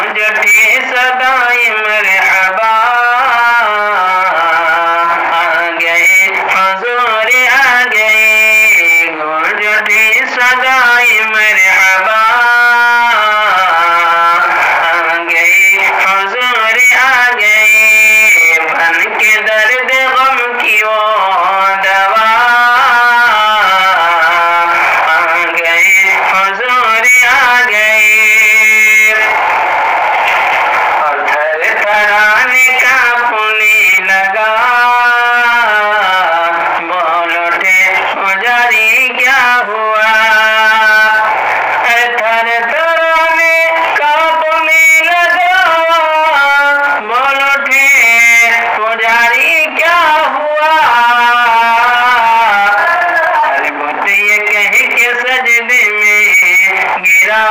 गूंजती सदाएं मरहबा, आ गए हुजूर आ गए। गूंजती सदाएं मरहबा, आ गए हुजूर आ गए। बन के दर्द गम की वो दवा, आ गए हुजूर आ गए। और थर थराने कांपने लगा, बोल उठे पुजारी क्या हुआ। थर थराने कांपने लगा, बोल उठे पुजारी क्या हुआ। अरे बुत ये कह के सजदे में गिरा,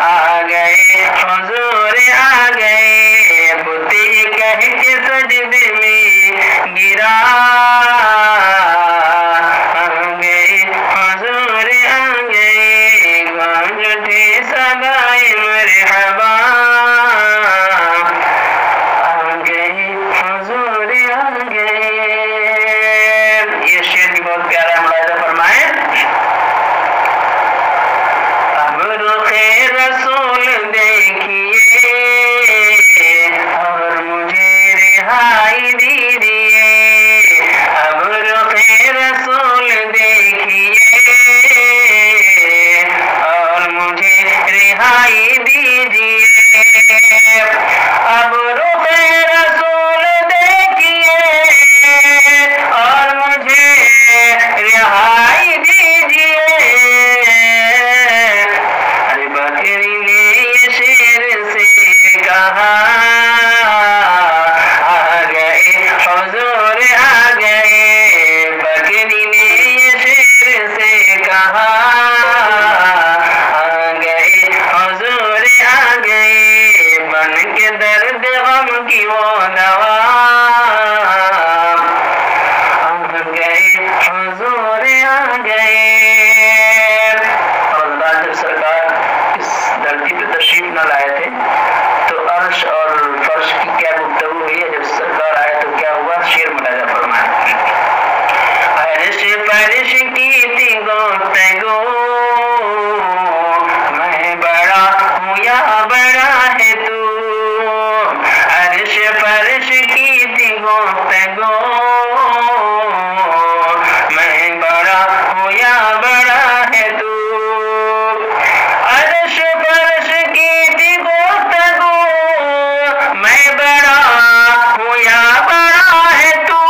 आ गए हुजूर आ गए। बुत ये कह के सजदे में गिरा, आ गए हुजूर आ गए। गूंजती सदाएं मरहबा, आ गए हुजूर आ गए। ये शेर भी बहुत प्यारा है, मुलाहिजा फरमाए। अब रुखे रसूल देखिए और मुझे रिहाई दीजिए। अब रुखे रसूल देखिए और मुझे रिहाई दीजिए। अब रुखे रसूल देखिए और मुझे रिहाई दीजिए। अरे बकरी ने ये शेर से कहा, आ गए हुजूर आ गए। बकरी ने ये शेर से कहा, आ गए हुजूर आ गए। बन के दर्द गम की वो दवा, आ गए हुजूर आ गए। और जब सरकार इस धरती पे तशरीफ न लाए थे तो अर्श और फर्श की क्या गुफ्तगू हुई है। जब सरकार आए तो क्या हुआ, शेर मुलाहिजा फरमाए। अर्श फर्श की थी गुफ्तगू, मैं बड़ा हूँ या बड़ा है तू। अर्श फर्श की थी गुफ्तगू, मैं बड़ा हूँ या बड़ा है तू। अर्श फर्श की थी गुफ्तगू, मैं बड़ा हूँ या बड़ा है तू।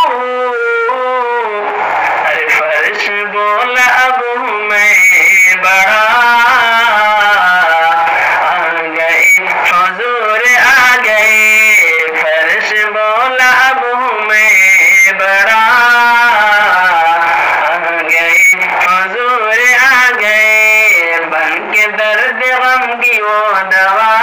अरे फर्श बोला अब हूँ मैं बड़ा, आ गए हुजूर आ गए। फर्श बोला अब हूँ मैं बड़ा, आ गए हुजूर आ गए। बन के दर्द गम की वो दवा,